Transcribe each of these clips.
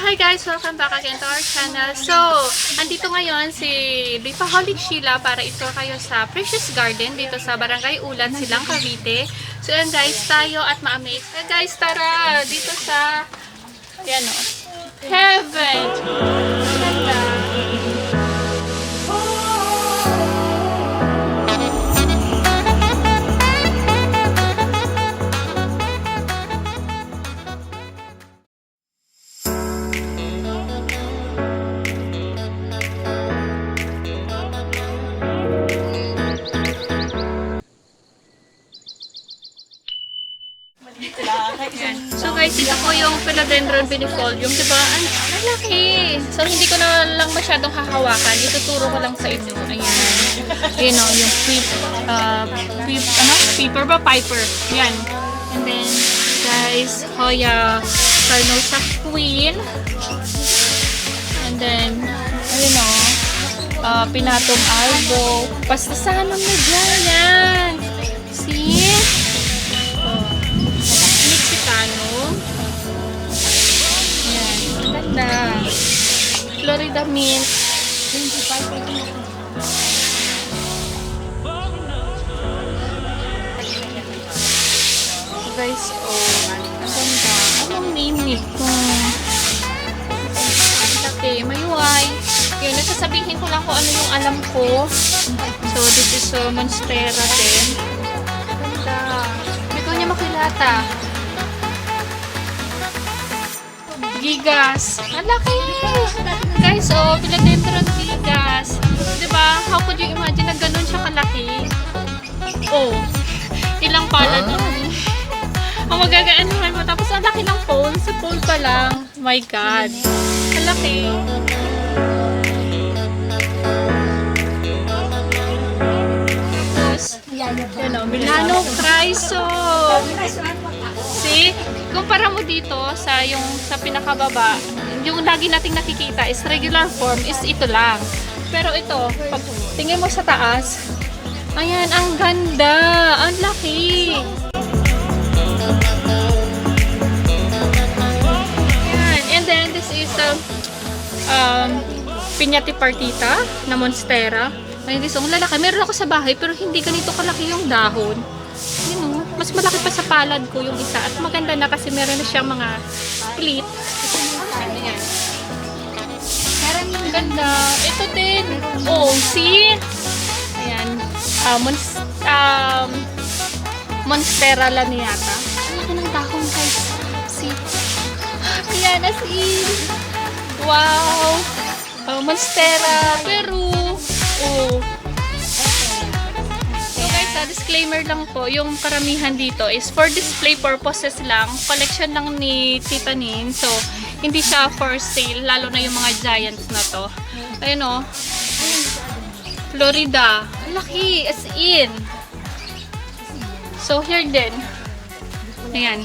Hi guys! Welcome back again to our channel. So, andito ngayon si Bipaholic Sheila para i-tour kayo sa Precious Garden dito sa Barangay Ulat, Silang, Cavite. So, yan guys, tayo at ma-amaze. Guys, tara! Dito sa yan o, Heaven! Ganda! So guys, ito po yung philodendron binifolium, diba? Ang laki! So hindi ko na lang masyadong hahawakan. Ituturo ko lang sa inyo. Ayan. You know, yung piper. Yan. And then, guys, Hoya Carnosa Queen. And then, ayun o, Pinatong Albo. Pastasanang na dyan. Yan. See? Ayan, ganda. Florida Mint. 25. Guys, ang ganda. Anong name nito? Laki, mayuay. Yun, nasasabihin ko lang kung ano yung alam ko. So, this is Monstera din. Ganda. Hindi ko niya makilata. Gigas. Ang laki! Guys, philodendron gigas. Diba? How could you imagine na ganun siya kalaki? Ilang pala doon. Ang magagaan naman mo. Tapos ang laki ng pole. Sa pole pa lang. My God. Ang laki. Tapos, Milano Chryso. See? Kumpara mo dito sa yung sa pinakababa, yung lagi nating nakikita is regular form is ito lang. Pero ito, pag tingin mo sa taas, ayan, ang ganda, ang laki. Ayan, and then this is Piñati Partita na Monstera. Ayun, guys, ang lalaki. Meron ako sa bahay pero hindi ganito kalaki yung dahon. Mas malaki pa sa palad ko yung isa at maganda na kasi meron na siyang mga split. Ayan. Ang ganda. Ito din. See? Ayan. Monstera lang yata. Ang laki ng dahon, guys. See? Ayan, as in. Wow. Monstera. Peru. Disclaimer lang po, yung karamihan dito is for display purposes lang, collection lang ni Tita Neng, so hindi siya for sale, lalo na yung mga giants na to. Ayun o, Florida, laki, as in. So here din, ayan.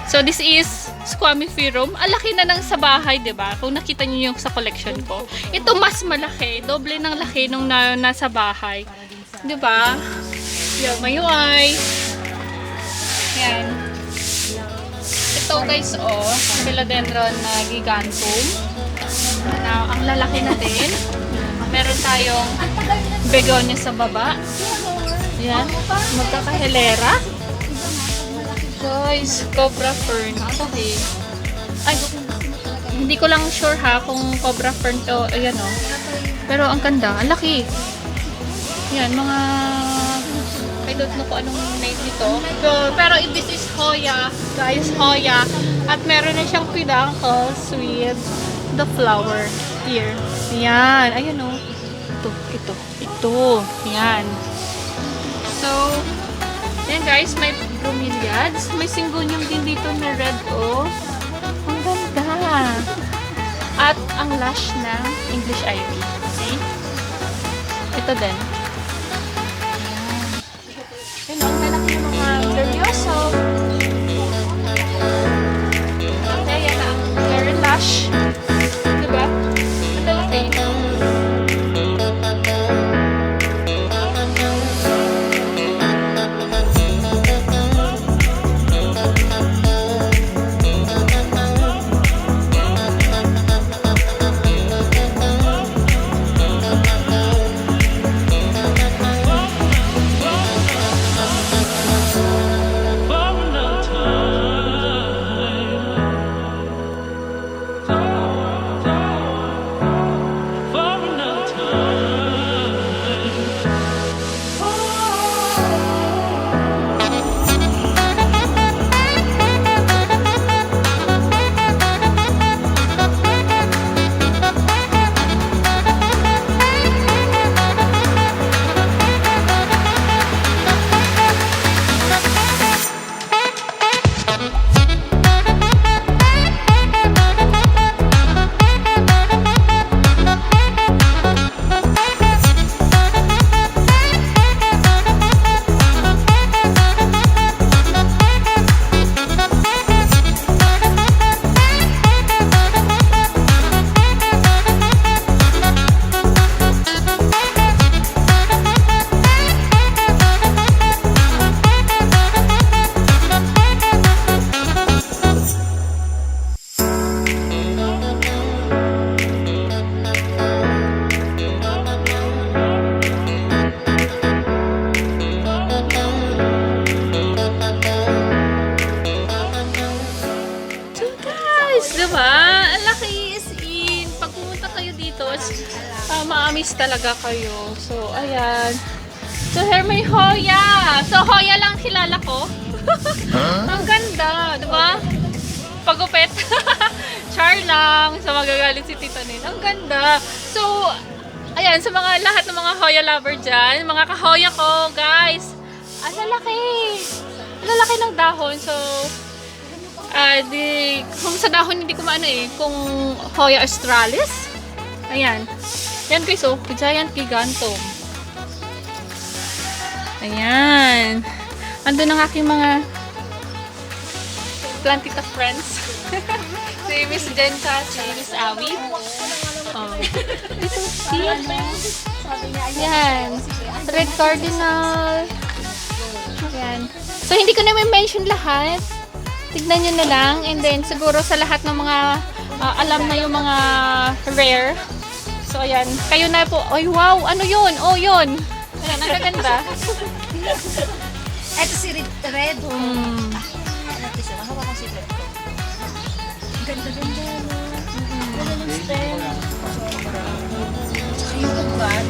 So this is Squamiferum, laki na ng sa bahay, diba? Kung nakita niyo yung sa collection ko. Ito mas malaki, doble ng laki nung nasa bahay, diba? Yung mayuay. Yan. Ito guys, philodendron na gigantum. Ang lalaki na din. Meron tayong begonia sa baba. Yan. Magkakahilera. Guys, cobra fern. Okay. Ay, hindi ko lang sure ha kung cobra fern to. Ayan o. Pero ang ganda. Ang laki. Yan, mga I don't know kung anong name nito. Pero this is Hoya. Guys, Hoya. At meron na siyang peduncles with the flower here. Yan. Ayan o. Ito. Yan. So, yan guys. May bromeliads. May syngonium din dito na red o. Ang ganda. At ang lush ng English ivy. See? Ito din. Yun, ang lalaki ng mga glorioso. Kaya na ang very lush. Diba? Ito okay. mamimiss talaga kayo. So, ayan. So, here may Hoya. So, Hoya lang kilala ko. Ang ganda, di ba? Pagupit. Char lang. So, magagalit si Tita Neng. Ang ganda. So, ayan, sa mga lahat ng mga Hoya lover dyan, mga ka-Hoya ko, guys. Ang lalaki. Ang lalaki ng dahon. So, kung sa dahon hindi ko maano kung Hoya australis. Ayan. Yan guys, oh. Giant gigantum. Ayan. Andun ang aking mga plantita friends. Si Miss Jen si Miss Awi. Oh. Dito, see? Ayan. Red cardinal. Ayan. So, hindi ko na may mention lahat. Tignan nyo na lang. And then, siguro sa lahat ng mga alam na yung mga rare. So, ayan. Kayo na po. Ay, wow! Ano yun? Oh, yun. Ayan, ang gaganda. Ito si Red. Ano ito siya? Mahawa ko si Red. Ganda-ganda. Ganda ng stem. Tsaka yung ugat.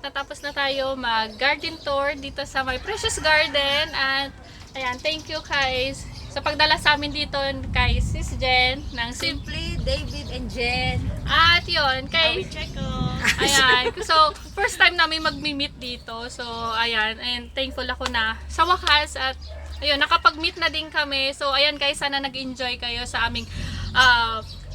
natapos na tayo mag-garden tour dito sa my precious garden. At ayan, thank you guys sa pagdala sa amin dito kay Sis Jen ng Simply David&Jen. At yun, kay AUEE CHECO. ayan, so first time namin mag-meet dito. So ayan, and thankful ako na sa wakas at ayun, nakapag-meet na din kami. So ayan guys, sana nag-enjoy kayo sa aming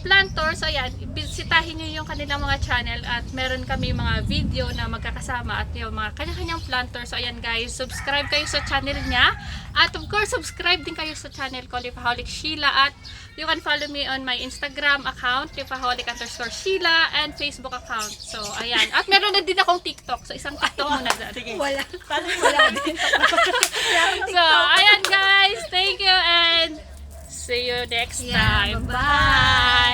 plant tour. So ayan, bisitahin nyo yung kanilang mga channel at meron kami mga video na magkakasama at yung mga kanya-kanyang plant tour. So ayan guys, subscribe kayo sa channel niya. At of course, subscribe din kayo sa channel ko, Lipaholic Sheila. At you can follow me on my Instagram account, Lipaholic_Sheila, and Facebook account. So ayan, at meron na din akong TikTok. So isang TikTok muna dyan. Wala. Parang wala din. So ayan guys, thank you and see you next Yeah, time. bye-bye. Bye!